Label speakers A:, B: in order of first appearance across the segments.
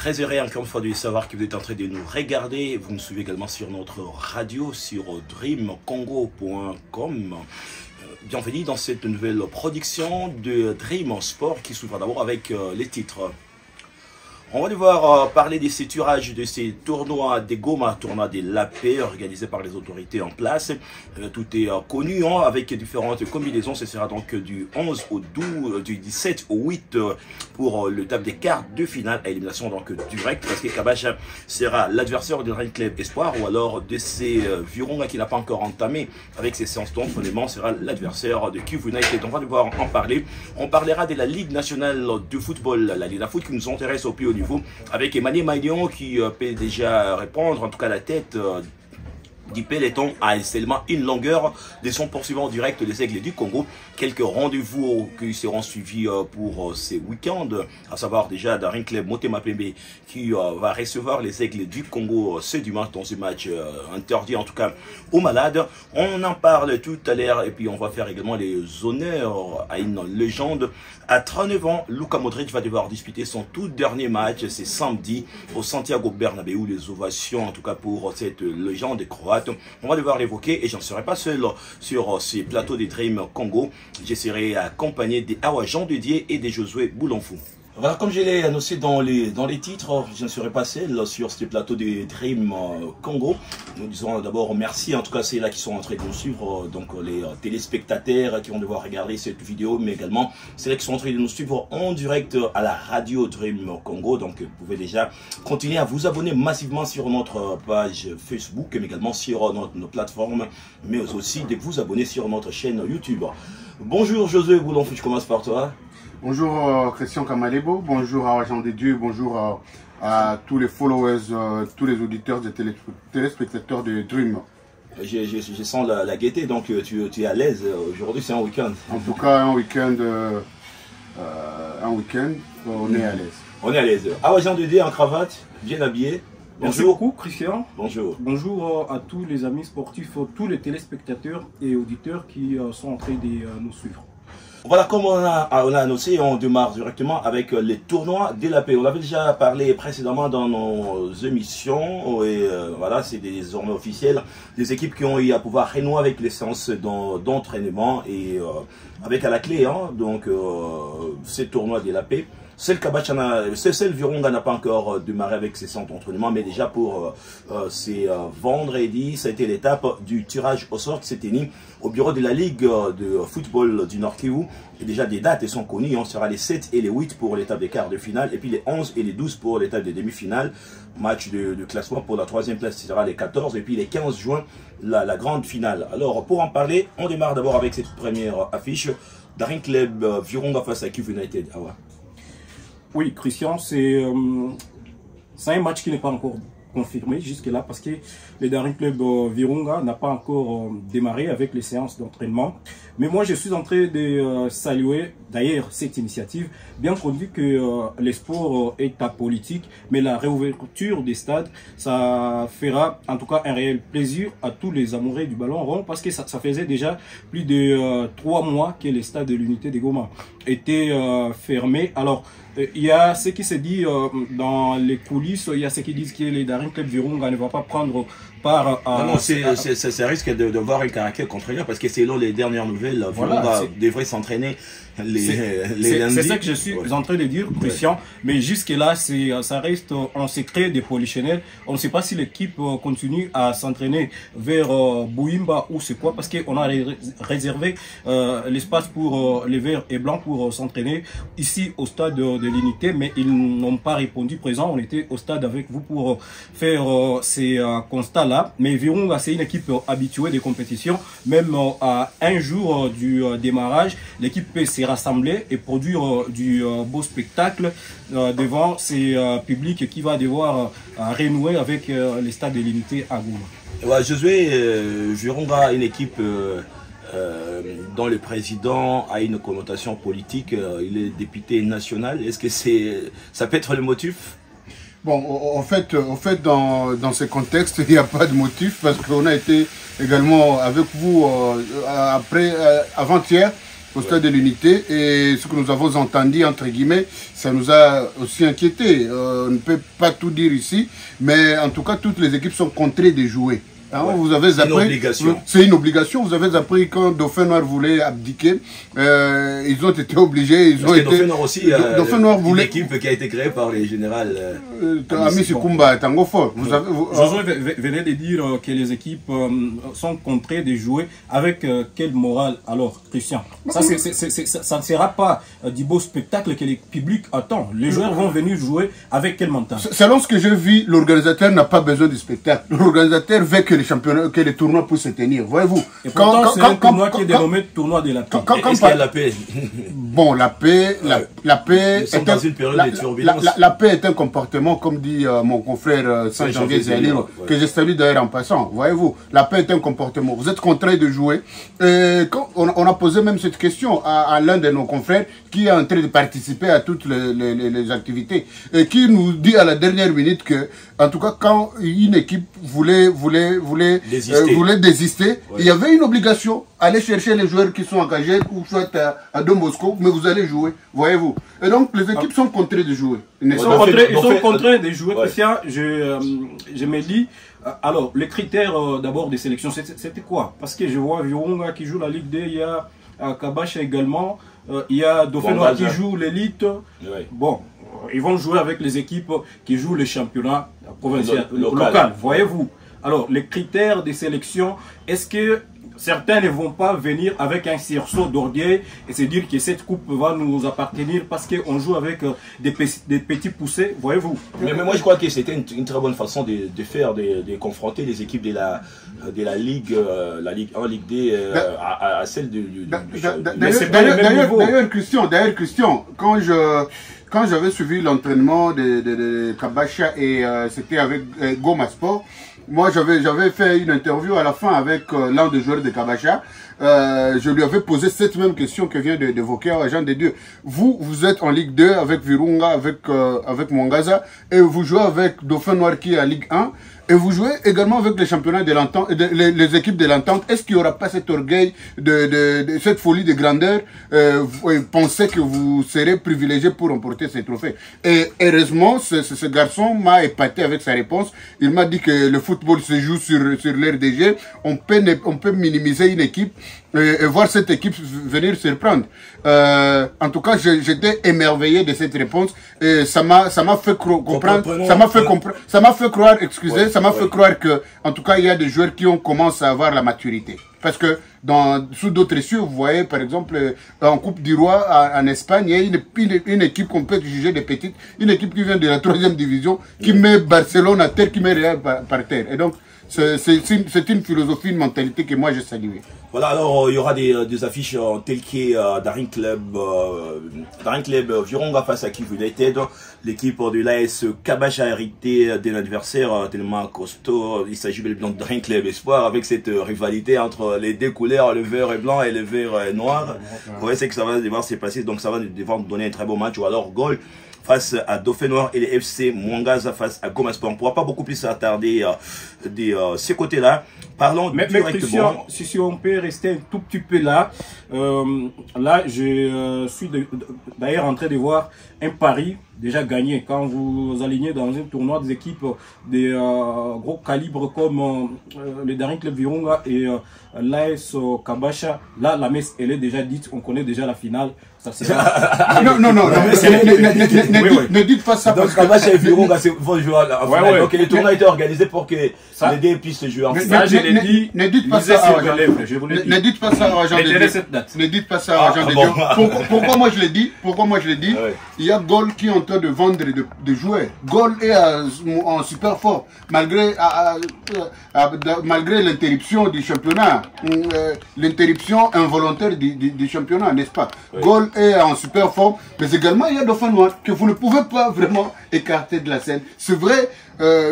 A: Très heureux encore une fois de savoir que vous êtes en train de nous regarder. Vous nous suivez également sur notre radio, sur dreamcongo.com. Bienvenue dans cette nouvelle production de Dream Sport qui s'ouvre d'abord avec les titres. On va devoir parler de ces tirages, de ces tournois des Goma, tournois de l'AP organisés par les autorités en place. Tout est connu avec différentes combinaisons. Ce sera donc du 11 au 12, du 17 au 8 pour le table des quarts de finale à élimination donc directe. Parce que Kabacha sera l'adversaire de Dream Club Espoir ou alors de ces Virunga qui n'a pas encore entamé avec ses séances d'entraînement sera l'adversaire de Kivu United. On va devoir en parler. On parlera de la Ligue nationale de football, la Ligue de foot qui nous intéresse au plus haut niveau. Avec Emmanuel Maïdion qui peut déjà répondre, en tout cas la tête du peloton a seulement une longueur de son poursuivant direct des Aigles du Congo. Quelques rendez-vous qui seront suivis pour ces week-ends, à savoir déjà Darin Club Motema Pembe qui va recevoir les Aigles du Congo ce dimanche dans ce match interdit en tout cas aux malades. On en parle tout à l'heure et puis on va faire également les honneurs à une légende. À 39 ans, Luka Modric va devoir disputer son tout dernier match, c'est samedi au Santiago Bernabéu, les ovations en tout cas pour cette légende croate. On va devoir l'évoquer et j'en serai pas seul sur ces plateaux des Dream Congo. Je serai accompagné des Awa Jean Didier et des Josué Boulonfou. Voilà, comme je l'ai annoncé dans les titres, je ne serai pas seul sur ce plateau des Dream Congo. Nous disons d'abord merci, en tout cas c'est là qui sont en train de nous suivre, donc les téléspectateurs qui vont devoir regarder cette vidéo, mais également c'est là qui sont en train de nous suivre en direct à la radio Dream Congo. Donc vous pouvez déjà continuer à vous abonner massivement sur notre page Facebook, mais également sur nos plateformes, mais aussi de vous abonner sur notre chaîne YouTube. Bonjour Josué Boulonfou, je commence par toi.
B: Bonjour Christian Kamalebo, bonjour à Jean de Dieu, bonjour à tous les followers, tous les auditeurs et téléspectateurs de Dream.
A: Je sens la gaieté, donc tu es à l'aise. Aujourd'hui c'est un week-end.
B: En tout cas un week-end, on est à l'aise.
A: On est à l'aise. Ah ouais, Jean de Dieu en cravate, bien habillé.
C: Merci beaucoup Christian.
A: Bonjour.
C: Bonjour à tous les amis sportifs, tous les téléspectateurs et auditeurs qui sont en train de nous suivre.
A: Voilà, comme on a annoncé, on démarre directement avec les tournois de la paix. On avait déjà parlé précédemment dans nos émissions et voilà, c'est désormais officiel. Des équipes qui ont eu à pouvoir renouer avec les séances d'entraînement et avec à la clé, donc ces tournois de la paix. Celle Virunga n'a pas encore démarré avec ses centres d'entraînement, mais déjà pour c'est vendredi, ça a été l'étape du tirage au sort qui s'est tenu au bureau de la Ligue de football du Nord Kivu. Et déjà des dates sont connues, on sera les 7 et les 8 pour l'étape des quarts de finale, et puis les 11 et les 12 pour l'étape des demi-finales. Match de classement pour la troisième place, ce sera les 14, et puis les 15 juin, la grande finale. Alors pour en parler, on démarre d'abord avec cette première affiche. Darin Club Virunga face à Kivu United. Ah ouais.
C: Oui, Christian, c'est un match qui n'est pas encore confirmé jusque-là parce que le Darin Club Virunga n'a pas encore démarré avec les séances d'entraînement. Mais moi, je suis en train de saluer d'ailleurs cette initiative, bien entendu que le sport est apolitique, mais la réouverture des stades, ça fera en tout cas un réel plaisir à tous les amoureux du ballon rond parce que ça faisait déjà plus de 3 mois que les stades de l'unité de Goma étaient fermés. Alors, il y a ce qui se dit dans les coulisses, il y a ceux qui disent que les Darin Club Virunga ne va pas prendre part à...
A: Non, ça risque de voir un caractère contraignant parce que selon les dernières nouvelles, Virunga devrait s'entraîner les lundis.
C: C'est ça que je suis en train de dire, Christian, mais jusque-là, ça reste en secret des polichinelles. On ne sait pas si l'équipe continue à s'entraîner vers Bouimba ou c'est quoi, parce qu'on a réservé l'espace pour les verts et blancs pour s'entraîner ici au stade de l'unité, mais ils n'ont pas répondu présent. On était au stade avec vous pour faire ces constats-là. Mais Virunga, c'est une équipe habituée des compétitions. Même à un jour du démarrage, l'équipe peut se rassembler et produire du beau spectacle devant ces publics qui va devoir renouer avec les stades de l'unité à Goma.
A: Ouais, Josué, Virunga, une équipe dont le président a une connotation politique, il est député national. Est-ce que ça peut être le motif?
B: Bon, en fait dans ce contexte, il n'y a pas de motif parce qu'on a été également avec vous avant-hier au stade de l'Unité. Et ce que nous avons entendu, entre guillemets, ça nous a aussi inquiété. On ne peut pas tout dire ici, mais en tout cas, toutes les équipes sont contraintes de jouer. Hein,
A: ouais.
B: Vous avez
A: C'est une obligation.
B: C'est une obligation. Vous avez appris quand Dauphin Noir voulait abdiquer, ils ont été obligés. Ils ont été.
A: Dauphin Noir aussi,
B: Dauphin Noir voulait.
A: Une équipe qui a été créée par les générales.
B: Ami Sikumba, Tango Fort.
C: Josué venait de dire que les équipes sont contraintes de jouer avec quelle morale alors, Christian? Ça, ça ne sera pas du beau spectacle que le public attend. Les joueurs vont venir jouer avec quel mental?
B: Selon ce que je vis, l'organisateur n'a pas besoin du spectacle. L'organisateur veut que les championnats, que les tournois puissent se tenir. Voyez-vous.
C: Et pourtant, c'est un tournoi qui est dénommé tournoi de la paix.
A: Est-ce qu'il y a la paix?
B: Bon, la paix, la paix.
A: Nous sommes dans une période de turbulence.
B: La paix est un comportement, comme dit mon confrère Saint-Janvier Zaliro, que je salue d'ailleurs en passant. Voyez-vous, la paix est un comportement. Vous êtes contraint de jouer. Quand on a posé même cette question à l'un de nos confrères qui est en train de participer à toutes les activités et qui nous dit à la dernière minute que, en tout cas, quand une équipe voulait désister, ouais. Il y avait une obligation, aller chercher les joueurs qui sont engagés ou soit à Don Bosco, mais vous allez jouer, voyez-vous. Et donc, les équipes sont contraintes de jouer.
C: Ils sont contraints de jouer, ouais. Christian, je me dis, alors, les critères d'abord des sélections, c'était quoi? Parce que je vois Virunga qui joue la Ligue 2, il y a Kabacha également, il y a Dauphin Noir qui joue l'élite. Ouais. Bon, ils vont jouer avec les équipes qui jouent le championnat provincial, local, voyez-vous. Alors, les critères de sélection, est-ce que certains ne vont pas venir avec un sursaut d'orgueil et se dire que cette coupe va nous appartenir parce qu'on joue avec des petits poussés, voyez-vous?
A: Mais moi, je crois que c'était une très bonne façon de faire, de confronter les équipes de la Ligue 1, Ligue 2 à celle du...
B: D'ailleurs, Christian, quand j'avais suivi l'entraînement de Kabacha et c'était avec Goma Sport, moi j'avais fait une interview à la fin avec l'un des joueurs de Kabacha. Je lui avais posé cette même question que vient d'évoquer Jean de Dieu. Vous êtes en Ligue 2 avec Virunga, avec Mwangaza, et vous jouez avec Dauphin Noir qui est en Ligue 1. Et vous jouez également avec les championnats de l'entente, les équipes de l'entente. Est-ce qu'il n'y aura pas cet orgueil, cette folie de grandeur, pensez que vous serez privilégié pour remporter ces trophées? Et heureusement, ce garçon m'a épaté avec sa réponse. Il m'a dit que le football se joue sur l'RDG. On peut minimiser une équipe et voir cette équipe venir surprendre. En tout cas, j'étais émerveillé de cette réponse et ça m'a fait comprendre, ça m'a fait croire, excusez, ça m'a fait croire que, en tout cas, il y a des joueurs qui ont commencé à avoir la maturité. Parce que sous d'autres cieux, vous voyez, par exemple, en Coupe du Roi, en Espagne, il y a une équipe qu'on peut juger des petites, une équipe qui vient de la 3e division, qui met Barcelone à terre, qui met Real par terre. Et donc, c'est une philosophie, une mentalité que moi j'ai saluée.
A: Voilà, alors il y aura des affiches telles que Daring Club Virunga face à Kivu United. L'équipe de l'AS Kabacha a hérité d'un adversaire tellement costaud. Il s'agit bel et bien de Daring Club Espoir avec cette rivalité entre les deux couleurs, le vert et blanc et le vert et noir. Vous voyez, c'est que ça va devoir se passer, donc ça va devoir donner un très beau match. Ou alors Gol face à Dauphin Noir et les FC Mwangaza face à Goma Sport. On ne pourra pas beaucoup plus s'attarder de ces côtés-là. Parlons directement.
C: Si on peut rester un tout petit peu là. Là, je suis d'ailleurs en train de voir un pari déjà gagné. Quand vous alignez dans un tournoi des équipes de gros calibre comme le Daring Club Virunga et l'AS Kabacha, là, la messe, elle est déjà dite. On connaît déjà la finale. Ça sera...
B: non. Ne dites pas ça.
A: Donc, Kabacha et Virunga vont jouer en finale. Donc, le tournoi a été organisé pour que les deux puissent jouer en finale.
B: Ne dites pas ça à Ne dites pas ça à Jean de Dieu. Ne dites pas ça à Jean de Dieu. Pourquoi moi je l'ai dit? Il y a Gol qui est en train de vendre des jouets. Gol est en super fort. Malgré l'interruption du championnat. L'interruption involontaire du championnat, n'est-ce pas? Gol est en super forme. Mais également, il y a Dauphin Noir que vous ne pouvez pas vraiment écarter de la scène. C'est vrai,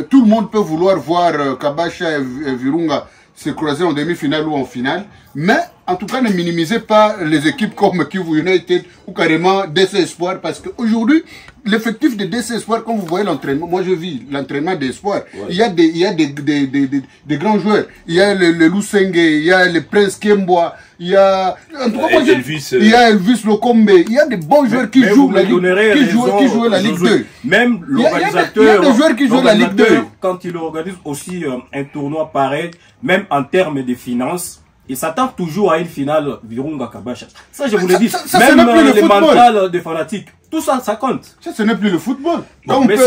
B: tout le monde peut vouloir voir Kabacha et Virunga se croiser en demi-finale ou en finale. Mais en tout cas, ne minimisez pas les équipes comme Kivu United ou carrément DC Espoir, parce qu'aujourd'hui, l'effectif de DC Espoir, quand vous voyez l'entraînement, moi je vis l'entraînement des Espoirs, il y a des grands joueurs. Il y a le Lusenge, il y a le Prince Kemboa, il y a, en tout cas, il y a Elvis Lokombe, il y a des bons joueurs qui jouent la Ligue 2.
C: Même l'organisateur,
B: il y a des joueurs qui jouent la Ligue 2.
C: Quand il organise aussi un tournoi pareil, même en termes de finances, il s'attend toujours à une finale Virunga Kabasha. Ça, je vous le dis. Même les mentales des fanatiques. Tout ça, ça compte.
B: Ça, ce n'est plus le football.
C: Quand on peut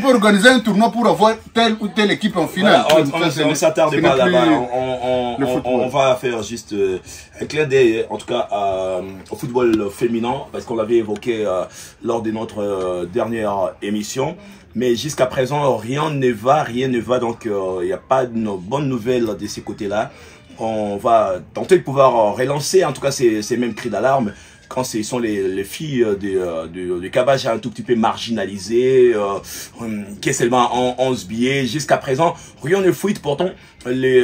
B: organiser un tournoi pour avoir telle ou telle équipe en finale.
A: Voilà, on ne s'attarde pas là-bas. On va faire juste un clin d'œil, en tout cas, au football féminin, parce qu'on l'avait évoqué lors de notre dernière émission. Mais jusqu'à présent, rien ne va. Donc, il n'y a pas de bonnes nouvelles de ces côtés-là. On va tenter de pouvoir relancer, en tout cas, ces mêmes cris d'alarme quand ce sont les filles de Kabasha un tout petit peu marginalisées, qui est seulement en 11 billets. Jusqu'à présent, rien ne fuite. Pourtant, les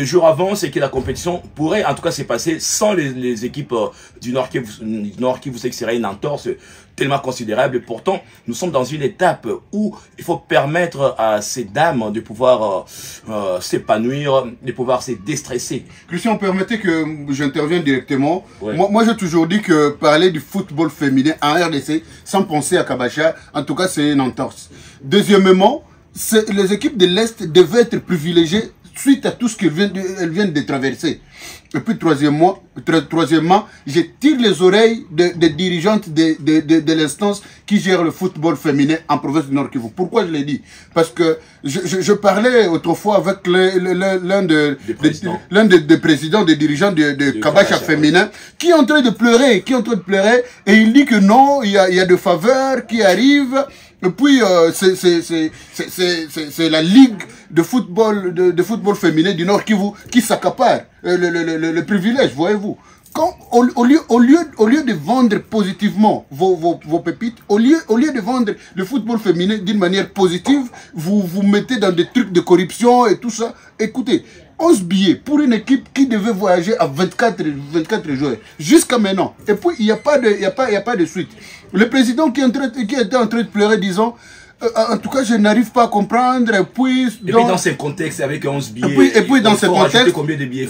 A: jours avancent et que la compétition pourrait, en tout cas, se passer sans les équipes du Nord qui vous savez que serait une entorse tellement considérable. Et pourtant, nous sommes dans une étape où il faut permettre à ces dames de pouvoir s'épanouir, de pouvoir se déstresser.
B: Christian, permettez que j'intervienne directement.
A: Ouais.
B: Moi, j'ai toujours dit que parler du football féminin en RDC sans penser à Kabasha, en tout cas, c'est une entorse. Deuxièmement, les équipes de l'Est devaient être privilégiées suite à tout ce qu'elles viennent de traverser. Et puis troisièmement, je tire les oreilles des dirigeantes de l'instance qui gère le football féminin en province du Nord Kivu. Pourquoi je l'ai dit? Parce que je parlais autrefois avec l'un des présidents, des dirigeants de Kabasha féminin, qui est en train de pleurer, et il dit que non, il y a de faveurs qui arrivent. Et puis, c'est la ligue de football féminin du Nord Kivu qui s'accapare le privilège, voyez-vous. Quand, au lieu de vendre positivement vos pépites, au lieu de vendre le football féminin d'une manière positive, vous mettez dans des trucs de corruption et tout ça. Écoutez, 11 billets pour une équipe qui devait voyager à 24 joueurs jusqu'à maintenant. Et puis, il n'y a pas de suite. Le président qui était en train de pleurer, disant, en tout cas, je n'arrive pas à comprendre. Et puis,
A: dans ce contexte, avec 11 billets,
B: et puis dans ce contexte,
A: combien de billets
B: il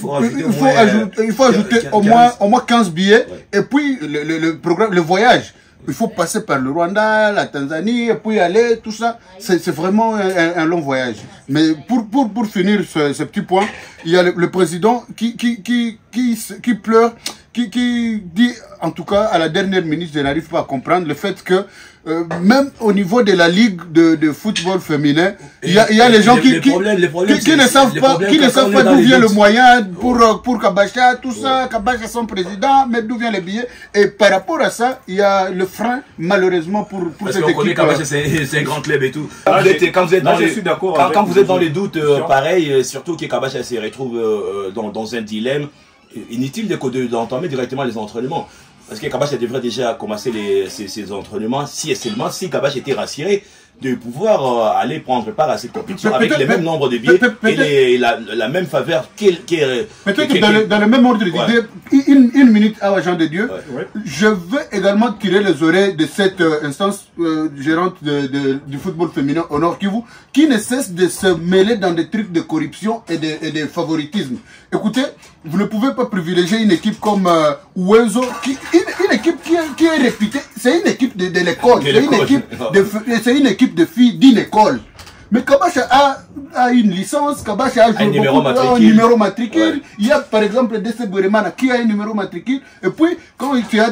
B: faut ajouter au moins 15 billets. Ouais. Et puis, le voyage. Il faut passer par le Rwanda, la Tanzanie, et puis aller, tout ça. C'est vraiment un long voyage. Mais pour finir ce petit point, il y a le président qui pleure, qui dit, en tout cas, à la dernière minute, je n'arrive pas à comprendre le fait que même au niveau de la ligue de football féminin, il y a les gens qui ne savent pas d'où vient le moyen pour Kabasha, tout ça, Kabasha son président, mais d'où vient les billets. Et par rapport à ça, il y a le frein, malheureusement, pour cette équipe.
A: Kabasha, c'est un grand club et tout. Quand vous êtes dans les doutes, pareil, surtout que Kabasha se retrouve dans un dilemme, inutile d'entamer directement les entraînements. Parce que Kabasha devrait déjà commencer ses entraînements, si et seulement si Kabasha était rassuré de pouvoir aller prendre part à cette compétition avec le même nombre de billets et la même faveur
B: peut-être dans le même ordre d'idée, une minute à l'agent de Dieu, je veux également tirer les oreilles de cette instance gérante du football féminin au Nord Kivu, qui ne cesse de se mêler dans des trucs de corruption et de favoritisme. Écoutez, vous ne pouvez pas privilégier une équipe comme Uwezo, une équipe qui est réputée, c'est une équipe de l'école, c'est une équipe de filles d'une école. Mais Kabasha a une licence, Kabasha a un numéro matricule. Ouais. Il y a par exemple DC Buremana qui a un numéro matricule. Et puis, quand il y a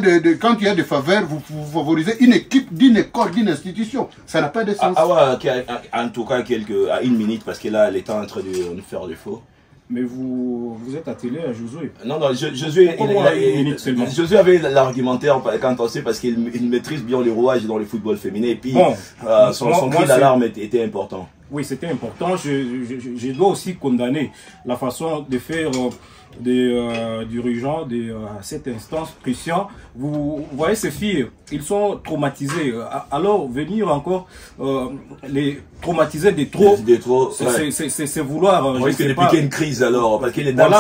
B: des faveurs, vous favorisez une équipe d'une école, d'une institution. Ça n'a pas de sens.
A: En tout cas, à une minute, parce que là, elle est en train de nous faire défaut.
C: Mais vous êtes attelé à Josué.
A: Non, Josué avait l'argumentaire quand on sait parce qu'il maîtrise bien les rouages dans le football féminin et puis son cri d'alarme était important.
C: Oui, c'était important. Je dois aussi condamner la façon de faire des dirigeants de cette instance. Christian, vous voyez ces filles, ils sont traumatisés. Alors, venir encore les traumatiser de trop, c'est vouloir...
A: On risque de piquer une crise alors, parce que les dames,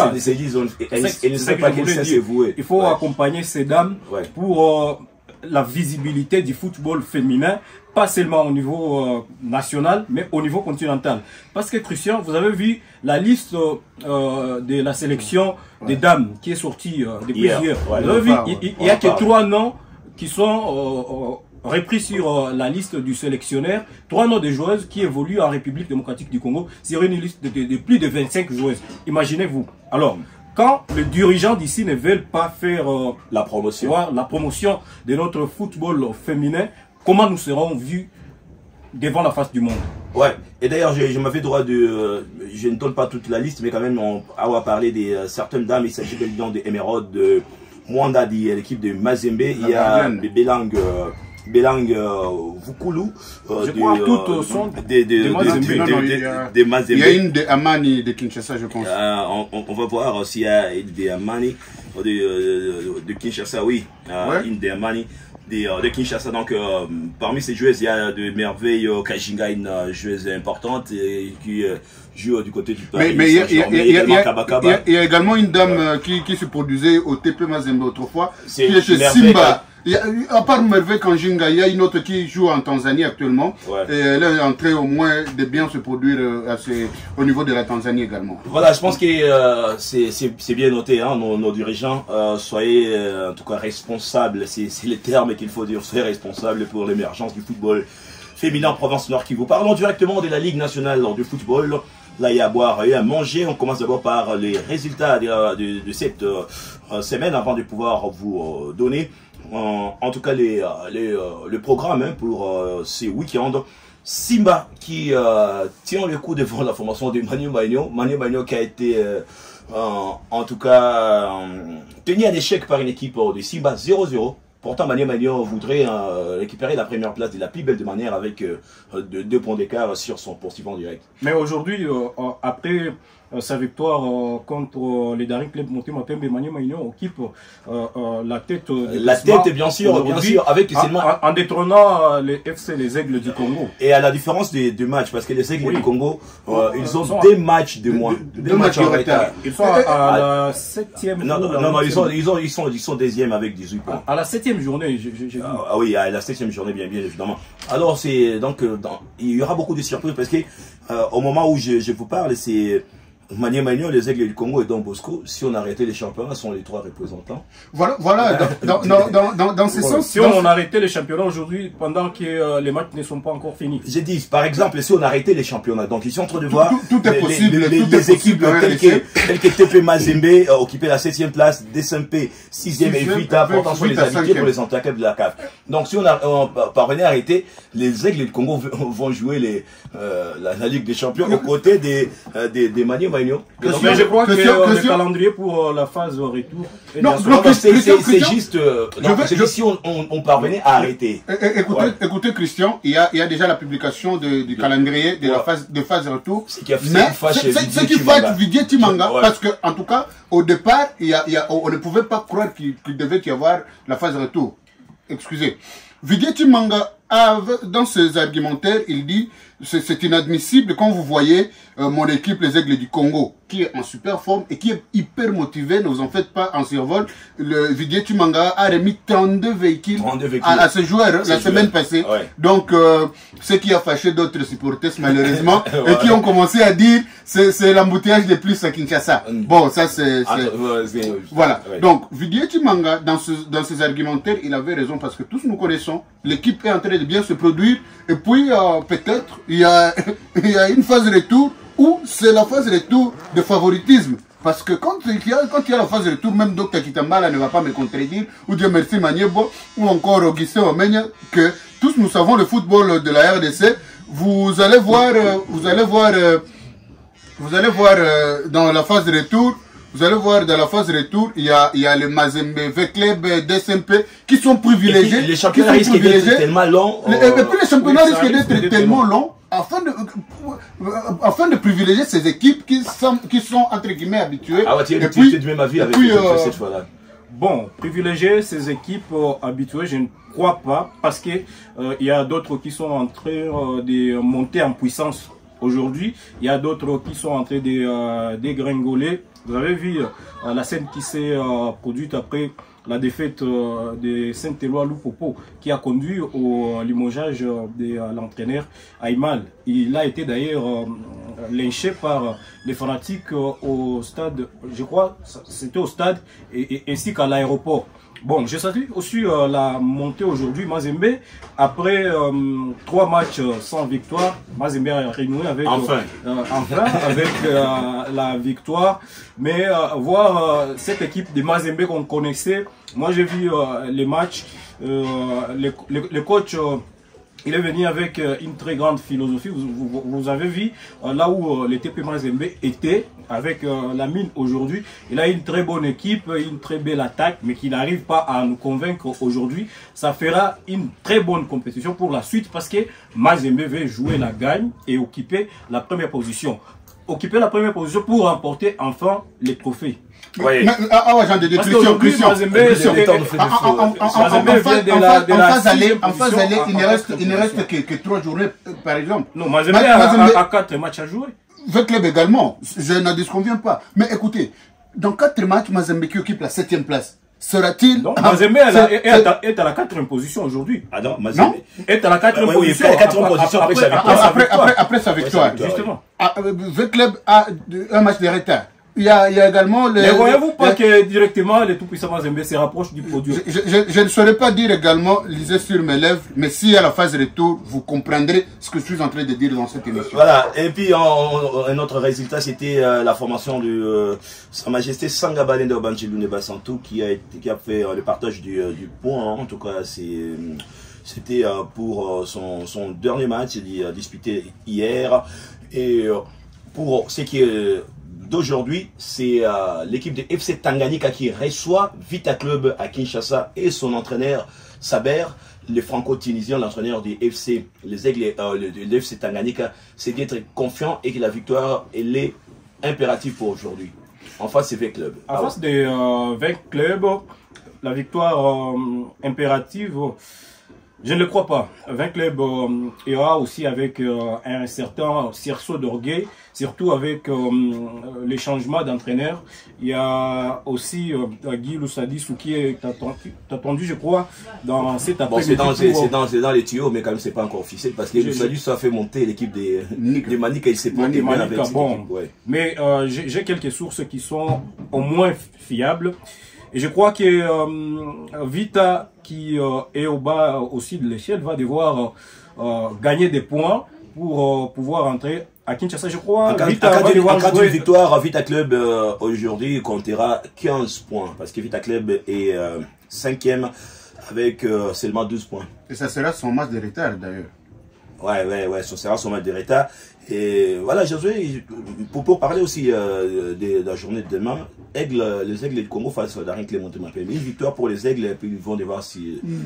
A: elles ne savent pas qu'elles s'est vouée.
C: Il faut accompagner ces dames pour la visibilité du football féminin, pas seulement au niveau national, mais au niveau continental. Parce que Christian, vous avez vu la liste de la sélection des dames qui est sortie depuis hier. Vous avez vu, il n'y a que 3 noms qui sont repris sur la liste du sélectionneur. 3 noms de joueuses qui évoluent en République démocratique du Congo sur une liste de plus de 25 joueuses. Imaginez-vous. Alors, quand les dirigeants d'ici ne veulent pas faire la promotion de notre football féminin, comment nous serons vus devant la face du monde?
A: Ouais, et d'ailleurs, je m'avais droit de... je ne donne pas toute la liste, mais quand même, on va parler de certaines dames. Il s'agit bien de Emeraude, de Mwanda, de l'équipe de Mazembe. Il y a Belang Vukulu.
C: Je crois toutes sont
A: des Mazembe.
B: Il y a une de Amani de Kinshasa, je pense.
A: On va voir s'il y a une de Amani de Kinshasa, oui. Une de Amani de Kinshasa. Donc, parmi ces joueuses, il y a de merveilles. Kajinga, une joueuse importante qui joue du côté du Paris.
B: Mais il y a également une dame qui se produisait au TP Mazembe autrefois, qui est chez Simba. À part Merveille Kanjinga, il y a une autre qui joue en Tanzanie actuellement. Et elle est en train au moins de bien se produire au niveau de la Tanzanie également.
A: Voilà, je pense que c'est bien noté, hein, nos dirigeants. Soyez en tout cas responsables, c'est le terme qu'il faut dire, soyez responsables pour l'émergence du football féminin en province Nord Kivu. Parlons directement de la Ligue nationale du football. Là, il y a à boire et à manger. On commence d'abord par les résultats de cette semaine avant de pouvoir vous donner en tout cas le programme pour ces week-ends. Simba qui tient le coup devant la formation de Manu Maigno. Manu Maigno qui a été en tout cas tenu en échec par une équipe de Simba 0-0. Pourtant, Manu Maigno voudrait récupérer la première place de la plus belle de manière avec 2 points d'écart sur son poursuivant direct.
C: Mais aujourd'hui, après sa victoire contre les Daring Club Motema Pembe, Manu Maigno occupe la tête
A: bien sûr, avec seulement
C: en détrônant les FC, les Aigles du Congo.
A: Et à la différence des 2 matchs, parce que les Aigles du Congo, ils ont 2 matchs de moins. 2 matchs en retard.
C: Ils sont à la 7e.
A: Non, ils sont deuxième avec 18 points.
C: À la 7e journée, j'ai dit.
A: Ah oui, à la 7e journée, bien évidemment. Alors, c'est donc, il y aura beaucoup de surprises parce que au moment où je vous parle, c'est Manu Maigno, les Aigles du Congo et Don Bosco. Si on arrêtait les championnats, sont les 3 représentants.
B: Voilà, dans ce sens.
C: Si on arrêtait les championnats aujourd'hui, pendant que les matchs ne sont pas encore finis.
A: J'ai dit, par exemple, si on arrêtait les championnats, donc ils sont en train de voir
B: tout est possible,
A: les équipes telles que TP Mazembe occuper la 7e place, DSMP 6e et 8e, pourtant sont les habitués pour les antaquets de la CAF. Donc si on parvenait à arrêter, les Aigles du Congo vont jouer la Ligue des Champions aux côtés des Manu Maigno.
C: Mais je crois que le calendrier pour la phase retour.
A: C'est juste. Si on parvenait à arrêter.
B: Écoutez, Christian, il y a déjà la publication du calendrier de la phase retour.
A: Ce qui fait
B: Vidier Timanga, parce que en tout cas, au départ, on ne pouvait pas croire qu'il devait y avoir la phase retour. Excusez. Vidier Timanga, dans ses argumentaires, il dit c'est inadmissible quand vous voyez mon équipe, les Aigles du Congo, qui est en super forme et qui est hyper motivée, ne vous en faites pas en survol. Le Vidier Timanga a remis 32 véhicules à ce joueur la semaine passée. Donc, ce qui a fâché d'autres supporters malheureusement et qui ont commencé à dire c'est l'embouteillage de plus à Kinshasa. Bon, ça c'est... Voilà. Donc, Vidier Timanga, dans ses argumentaires, il avait raison parce que tous nous connaissons. L'équipe est en train de bien se produire et puis peut-être il y a une phase retour où c'est la phase retour de favoritisme. Parce que quand il y a la phase retour, même Dr Kitambala ne va pas me contredire, ou Dieu merci Maniebo, ou encore Augustin Omenya, que tous nous savons le football de la RDC. Vous allez voir dans la phase retour. Vous allez voir dans la phase retour, il y a les Mazembe, V-Club, DSMP qui sont privilégiés.
A: Les championnats risquent d'être tellement longs.
B: Et puis les championnats risquent d'être tellement longs afin de privilégier ces équipes qui sont entre guillemets habituées.
A: Ah ouais, tu es du même avis avec cette fois-là.
C: Bon, privilégier ces équipes habituées, je ne crois pas, parce que il y a d'autres qui sont en train de monter en puissance aujourd'hui. Il y a d'autres qui sont en train de dégringoler. Vous avez vu la scène qui s'est produite après la défaite de Saint-Éloi Loupopo, qui a conduit au limogeage de l'entraîneur Aymal. Il a été d'ailleurs lynché par les fanatiques au stade, je crois, c'était au stade, ainsi qu'à l'aéroport. Bon, je salue aussi la montée aujourd'hui. Mazembe, après 3 matchs sans victoire, Mazembe a renoué avec, avec la victoire. Mais voir cette équipe de Mazembe qu'on connaissait, moi j'ai vu les matchs, le coach... il est venu avec une très grande philosophie. Vous avez vu là où le TP Mazembe était avec la mine aujourd'hui. Il a une très bonne équipe, une très belle attaque, mais qui n'arrive pas à nous convaincre aujourd'hui. Ça fera une très bonne compétition pour la suite parce que Mazembe veut jouer la gagne et occuper la première position. Occuper la première position pour remporter enfin les trophées.
B: Oui. Christian, en phase aller, il ne reste que 3 journées, par exemple.
C: Non, Mazembe a 4 matchs à jouer.
B: Le club également, je n'en disconviens pas. Mais écoutez, dans 4 matchs, Mazembe qui occupe la 7e place, sera-t-il...
C: Donc, Mazembe est à la 4e position aujourd'hui.
A: Ah non, Mazembe
C: est à la 4e position.
B: Après sa victoire.
C: Justement.
B: Le club a un match de retard. Il y a également...
C: Mais voyez-vous pas que directement les tout-puissants Mazembe se rapprochent du podium?
B: Je ne saurais pas dire également, lisez sur mes lèvres, mais si à la phase retour, vous comprendrez ce que je suis en train de dire dans cette émission.
A: Voilà, et puis un autre résultat, c'était la formation de Sa Majesté Sangabalende Obanchilou Nebasantou qui a fait le partage du point. En tout cas, c'était pour son dernier match, il a disputé hier. Et pour ce qui est d'aujourd'hui, c'est l'équipe de FC Tanganyika qui reçoit Vita Club à Kinshasa et son entraîneur Saber, le franco-tunisien, l'entraîneur du FC, les Aigles, de FC Tanganyika, c'est d'être confiant et que la victoire, elle est impérative pour aujourd'hui. En face, c'est 20 clubs.
C: En face des 20 clubs, la victoire impérative, je ne le crois pas. 20 clubs ira aussi avec un certain sursaut d'orgueil, surtout avec les changements d'entraîneur. Il y a aussi Guy Loussadissou qui est attendu, je crois, dans cet après-midi.
A: Bon, c'est dans les tuyaux, mais quand même, c'est pas encore officiel parce que Loussadissou a fait monter l'équipe des Manika. Il s'est porté bien avec cette équipe. Ouais.
C: Mais j'ai quelques sources qui sont au moins fiables. Et je crois que Vita, qui est au bas aussi de l'échelle, va devoir gagner des points pour pouvoir entrer à Kinshasa. Je crois
A: en cas de victoire, Vita Club aujourd'hui comptera 15 points. Parce que Vita Club est 5e avec seulement 12 points.
B: Et ça sera son match de retard d'ailleurs.
A: Ouais, ça sera son match de retard. Et voilà, Josué, pour parler aussi de la journée de demain, les Aigles du Congo face à Daring Clémenté Mapembe. Une victoire pour les Aigles, et puis ils vont devoir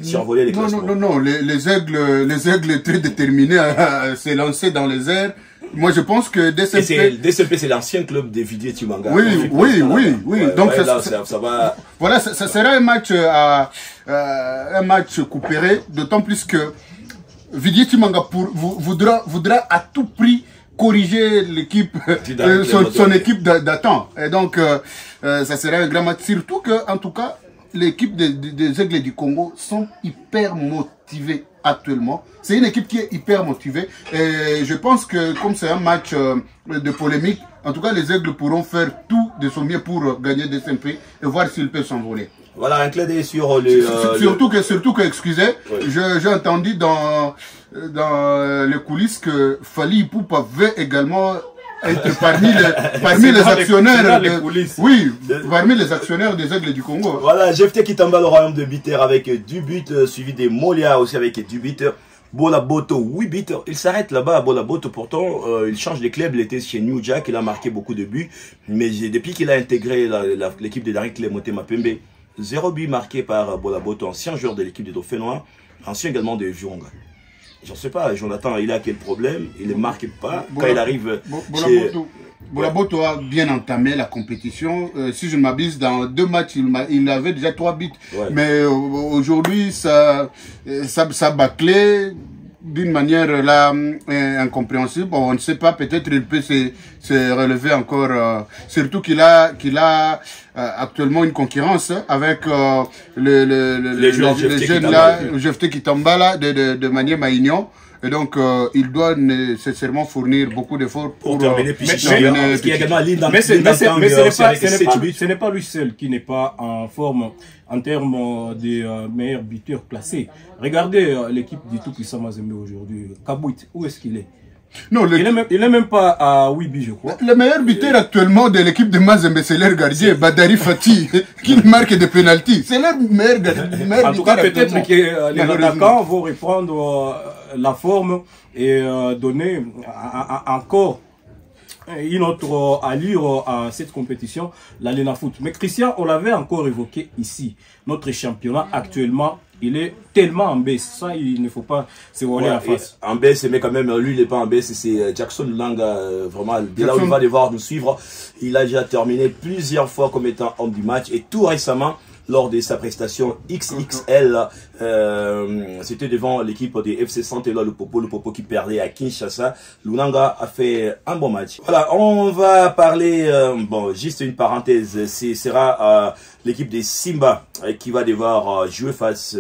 A: survoler les classements.
B: Non, les Aigles très déterminés à se lancer dans les airs. Moi, je pense que
A: DCLP, c'est l'ancien club de Vidier Timanga.
B: Oui. Donc,
A: ça va...
B: Voilà, ça sera un match coupéré, d'autant plus que Vidier Timanga voudra à tout prix corriger l'équipe, son équipe d'attente. Et donc, ça sera un grand match. Surtout que, en tout cas, l'équipe des Aigles du Congo sont hyper motivés actuellement. C'est une équipe qui est hyper motivée. Et je pense que, comme c'est un match de polémique, en tout cas, les Aigles pourront faire tout de son mieux pour gagner des prix et voir s'ils peuvent s'envoler.
A: Voilà, un clin d'œil sur le...
B: Surtout que, excusez, j'ai entendu dans les coulisses que Fally Ipupa veut également être parmi les actionnaires parmi les actionnaires des Aigles du Congo.
A: Voilà, GFT qui tombe au royaume de Bitter avec du but, suivi des Molia aussi avec du but. Bola Boto, 8 buts. Il s'arrête là-bas à Bola Boto. Pourtant, il change de club. Il était chez New Jack. Il a marqué beaucoup de buts. Mais depuis qu'il a intégré l'équipe de Daring Clémenté Mapembe, 0 but marqué par Bola Boto, ancien joueur de l'équipe de Dauphin Noir, ancien également de Virunga. Je ne sais pas, Jonathan, il a quel problème? Il ne marque pas quand il arrive.
B: Boulaboto a bien entamé la compétition. Si je ne m'abuse, dans 2 matchs, il avait déjà 3 buts. Ouais. Mais aujourd'hui, ça bâclé d'une manière là incompréhensible. Bon, on ne sait pas, peut-être il peut se relever encore. Surtout qu'il a actuellement une concurrence avec les jeunes là, Jefté Kitamba là, de manière Maïgnon. Et donc, il doit nécessairement fournir beaucoup d'efforts pour terminer.
C: Mais ce n'est pas lui seul qui n'est pas en forme en termes des meilleurs buteurs classés. Regardez l'équipe du tout-puissant Mazembe aujourd'hui. Kabouit, où est-ce qu'il est? Non, il n'est même pas à 8 buts, je crois.
B: Le meilleur buteur actuellement de l'équipe de Mazembe, c'est leur gardien, Badari Fati, qui marque des pénaltys. C'est leur meilleur buteur.
C: En tout cas, peut-être que les attaquants vont reprendre la forme et donner encore une autre allure à cette compétition, la Lena Foot. Mais Christian, on l'avait encore évoqué ici. Notre championnat actuellement, il est tellement en baisse. Ça, il ne faut pas se voiler en face.
A: En baisse, mais quand même, lui, il n'est pas en baisse. C'est Jackson Langa, vraiment, dès là où il va devoir nous suivre. Il a déjà terminé plusieurs fois comme étant homme du match. Et tout récemment, lors de sa prestation XXL, c'était devant l'équipe des FC Santé, le Popo qui perdait à Kinshasa. Lunanga a fait un bon match. Voilà, on va parler, bon, juste une parenthèse, ce sera l'équipe des Simba qui va devoir jouer face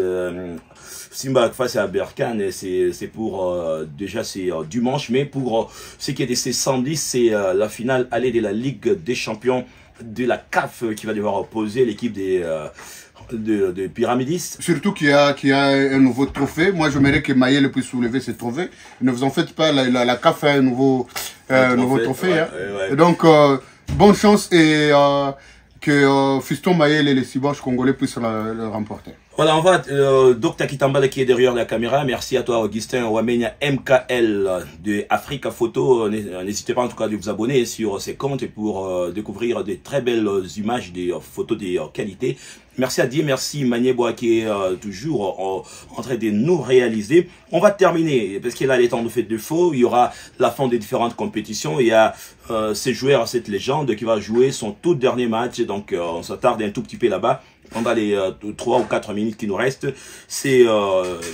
A: à Berkane. C'est pour, déjà c'est dimanche, mais pour ce qui est de ces samedis, c'est la finale allée de la Ligue des Champions de la CAF qui va devoir opposer l'équipe de Pyramidistes.
B: Surtout qu'il y a un nouveau trophée. Moi, j'aimerais que Mayele puisse soulever ce trophée. Ne vous en faites pas, la CAF a un nouveau trophée. Hein. Et donc, bonne chance et que Fiston Mayele et les Cyborgs congolais puissent le remporter.
A: Voilà, on va, Dr Kitambala qui est derrière la caméra. Merci à toi, Augustin Ouamenia MKL de Africa Photo. N'hésitez pas en tout cas de vous abonner sur ces comptes pour découvrir des très belles images, des photos de qualité. Merci à Dieu, merci Manieboa qui est toujours en train de nous réaliser. On va terminer, parce qu'il a les temps de fête de faux, il y aura la fin des différentes compétitions. Il y a ces joueurs, cette légende qui va jouer son tout dernier match, donc on s'attarde un tout petit peu là-bas. Pendant les 3 ou 4 minutes qui nous restent, c'est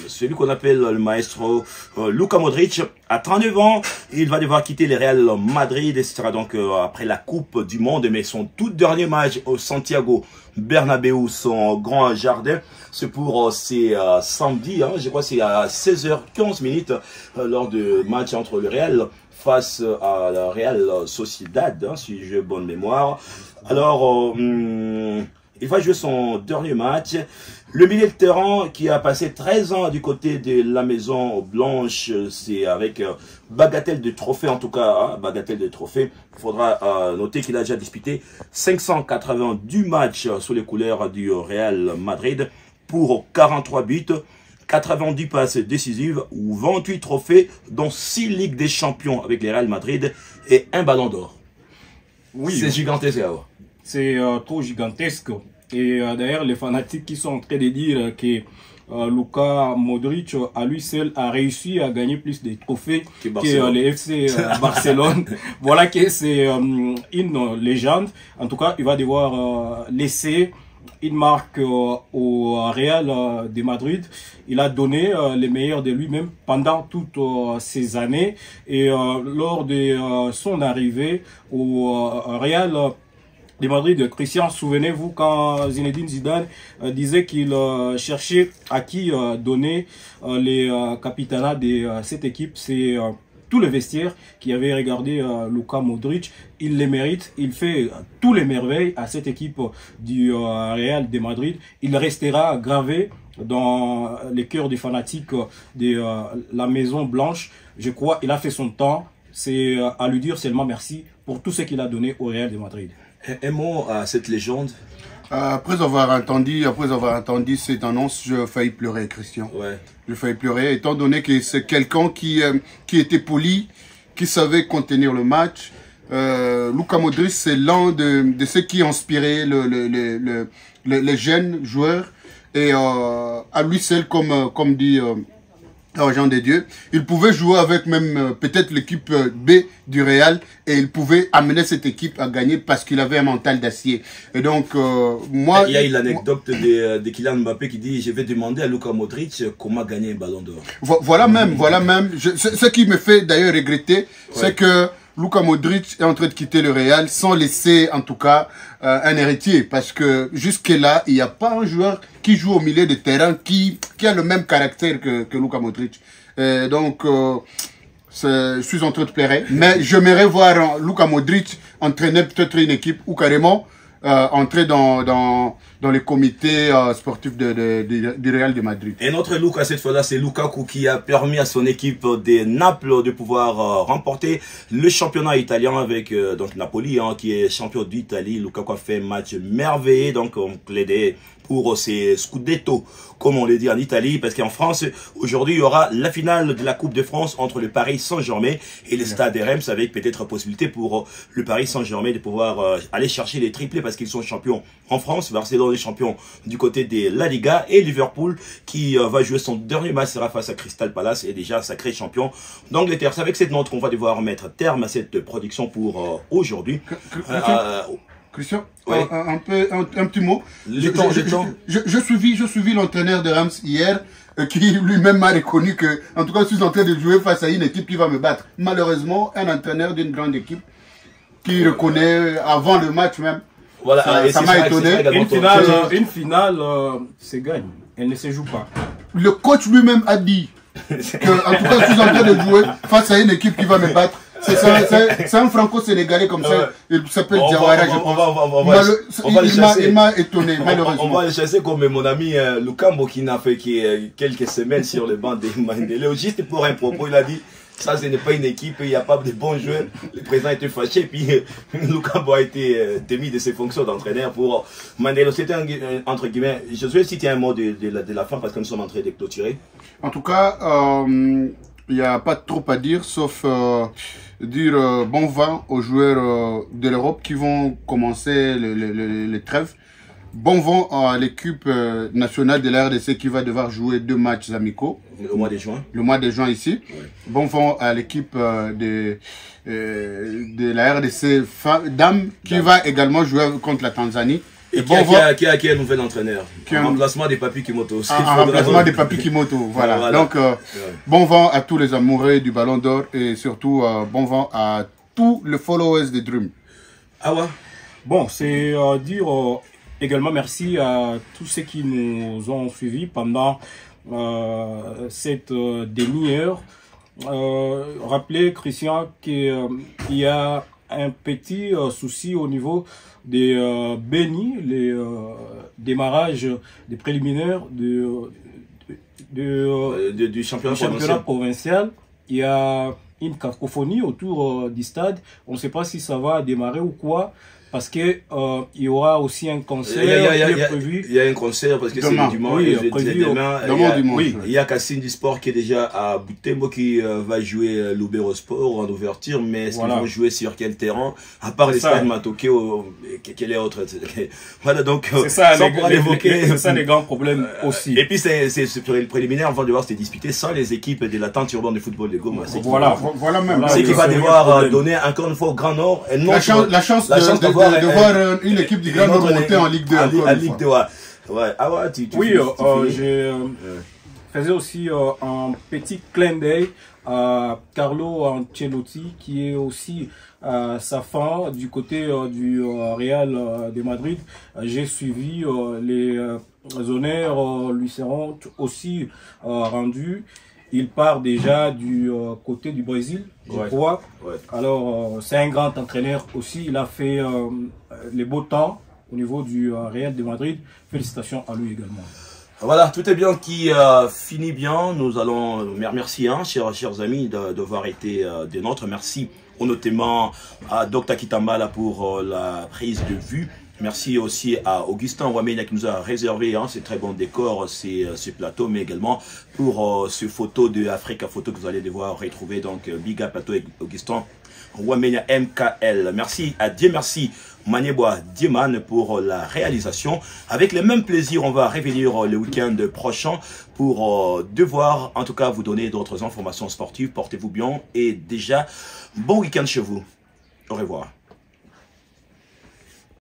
A: celui qu'on appelle le maestro Luka Modric. À 39 ans, il va devoir quitter le Real Madrid. Et ce sera donc après la Coupe du Monde, mais son tout dernier match au Santiago Bernabéu, son grand jardin. C'est pour samedi, hein, je crois que c'est à 16h15 minutes lors du match entre le Real face à la Real Sociedad, hein, si j'ai bonne mémoire. Alors, il va jouer son dernier match. Le milieu de terrain qui a passé 13 ans du côté de la Maison Blanche, c'est avec bagatelle de trophée, en tout cas, hein, bagatelle de trophée. Il faudra noter qu'il a déjà disputé 582 matchs sous les couleurs du Real Madrid pour 43 buts, 90 passes décisives ou 28 trophées, dont 6 Ligues des Champions avec le Real Madrid et un ballon d'or.
C: Oui,
A: c'est gigantesque.
C: C'est trop gigantesque. Et d'ailleurs, les fanatiques qui sont en train de dire que Luka Modric, à lui seul, a réussi à gagner plus de trophées que les FC Barcelone. Voilà que c'est une légende. En tout cas, il va devoir laisser une marque au Real de Madrid. Il a donné les meilleurs de lui-même pendant toutes ces années. Et lors de son arrivée au Real de Madrid, Christian, souvenez-vous quand Zinedine Zidane disait qu'il cherchait à qui donner les capitanats de cette équipe. C'est tout le vestiaire qui avait regardé Luka Modric. Il les mérite, il fait tous les merveilles à cette équipe du Real de Madrid. Il restera gravé dans les cœurs des fanatiques de la Maison Blanche. Je crois qu'il a fait son temps. C'est à lui dire seulement merci pour tout ce qu'il a donné au Real de Madrid.
A: Un mot à cette légende.
B: Après avoir entendu cette annonce, je failli pleurer, Christian. Ouais. Je failli pleurer, étant donné que c'est quelqu'un qui était poli, qui savait contenir le match. Luka Modric, c'est l'un de ceux qui inspiraient les jeunes joueurs. Et à lui seul, comme dit l'argent de Dieu. Il pouvait jouer avec même peut-être l'équipe B du Real et il pouvait amener cette équipe à gagner parce qu'il avait un mental d'acier. Et donc, moi...
A: Il y a eu l'anecdote de Kylian Mbappé qui dit « Je vais demander à Luka Modric comment gagner un ballon d'or. »
B: Voilà même. Ce qui me fait d'ailleurs regretter, c'est que Luka Modric est en train de quitter le Real sans laisser en tout cas un héritier. Parce que jusque-là, il n'y a pas un joueur qui joue au milieu de terrain qui a le même caractère que Luka Modric. Donc, je suis en train de pleurer. Mais j'aimerais voir Luka Modric entraîner peut-être une équipe ou carrément entrer dans les comités sportifs du Real de Madrid.
A: Et notre Luka, cette fois-là, c'est Lukaku qui a permis à son équipe de Naples de pouvoir remporter le championnat italien avec donc Napoli, qui est champion d'Italie. Lukaku a fait un match merveilleux, donc on plaidait pour ces Scudetto, comme on le dit en Italie, parce qu'en France, aujourd'hui, il y aura la finale de la Coupe de France entre le Paris Saint-Germain et le Stade de Reims, avec peut-être possibilité pour le Paris Saint-Germain de pouvoir aller chercher les triplés, parce qu'ils sont champions en France. Barcelone est champion du côté de la Liga, et Liverpool, qui va jouer son dernier match, sera face à Crystal Palace, et déjà sacré champion d'Angleterre. C'est avec cette note qu'on va devoir mettre terme à cette production pour aujourd'hui.
B: Christian,
A: oui.
B: un petit mot.
A: Je
B: suivi l'entraîneur de Reims hier, qui lui-même m'a reconnu que, en tout cas, je suis en train de jouer face à une équipe qui va me battre. Malheureusement, un entraîneur d'une grande équipe qui reconnaît avant le match même.
A: Voilà,
B: ça m'a étonné.
C: Une finale, c'est gagne. Elle ne se joue pas.
B: Le coach lui-même a dit que, en tout cas, je suis en train de jouer face à une équipe qui va me battre. C'est un franco-sénégalais comme ça. Il s'appelle Diawara, je pense. Il m'a étonné, malheureusement.
A: On va le chasser comme mon ami Lukambo qui n'a fait que quelques semaines sur le banc de Mandela. Juste pour un propos, il a dit ça, ce n'est pas une équipe, il n'y a pas de bons joueurs. Le président était fâché, puis Lukambo a été démis de ses fonctions d'entraîneur pour Mandela. C'était entre guillemets. Je vais citer un mot de la fin parce que nous sommes en train de clôturer.
B: En tout cas, il n'y a pas trop à dire, sauf dire bon vent aux joueurs de l'Europe qui vont commencer les trêves. Bon vent à l'équipe nationale de la RDC qui va devoir jouer 2 matchs amicaux.
A: Le mois de juin.
B: Le mois de juin ici. Ouais. Bon vent à l'équipe de la RDC dames qui va également jouer contre la Tanzanie.
A: Et qui a un nouvel entraîneur. En remplacement des Papi Kimoto.
B: En remplacement des Papi Kimoto, voilà. Donc, bon vent à tous les amoureux du Ballon d'Or et surtout bon vent à tous les followers de Dream.
A: Ah ouais.
C: Bon, c'est dire également merci à tous ceux qui nous ont suivis pendant cette demi-heure. Rappelez, Christian, qu'il y a un petit souci au niveau des Béni, les démarrages des préliminaires
A: du championnat
C: provincial. Il y a une cacophonie autour du stade. On ne sait pas si ça va démarrer ou quoi. Parce que il y aura aussi un concert qui est prévu.
A: Il y a un concert parce que c'est le dimanche.
C: Oui,
A: demain. Il y a Cassine du Sport qui est déjà à Butembo qui va jouer l'Ubero Sport en ouverture, mais est-ce qu'ils vont jouer sur quel terrain? À part les stades Matoké, quel est autre? Voilà, donc
C: c'est ça, les grands problèmes aussi.
A: Et puis c'est le préliminaire, on va devoir se disputer sans les équipes de la tente urbaine de football de Goma.
B: Voilà même.
A: C'est qui va devoir donner encore une fois au Grand Nord
B: la chance de voir une équipe du Grand Nord monter en Ligue 2.
A: En Ligue 2, ouais. Ah ouais,
C: oui, j'ai faisais aussi un petit clin d'œil à Carlo Ancelotti, qui est aussi sa fin du côté du Real de Madrid. J'ai suivi les honneurs lui seront aussi rendus. Il part déjà du côté du Brésil, je crois. Ouais. Alors, c'est un grand entraîneur aussi. Il a fait les beaux temps au niveau du Real de Madrid. Félicitations à lui également.
A: Voilà, tout est bien qui finit bien. Nous allons, merci, chers amis, d'avoir été des nôtres. Merci notamment à Dr Kitambala pour la prise de vue. Merci aussi à Augustin Ouamena qui nous a réservé ces très bons décors, ce plateau, mais également pour ce photo de Africa Photo que vous allez devoir retrouver. Donc, big up à toi, Augustin Ouamena MKL. Merci à Dieu, merci Manieboa Dieman pour la réalisation. Avec le même plaisir, on va revenir le week-end prochain pour devoir, en tout cas, vous donner d'autres informations sportives. Portez-vous bien et déjà, bon week-end chez vous. Au revoir.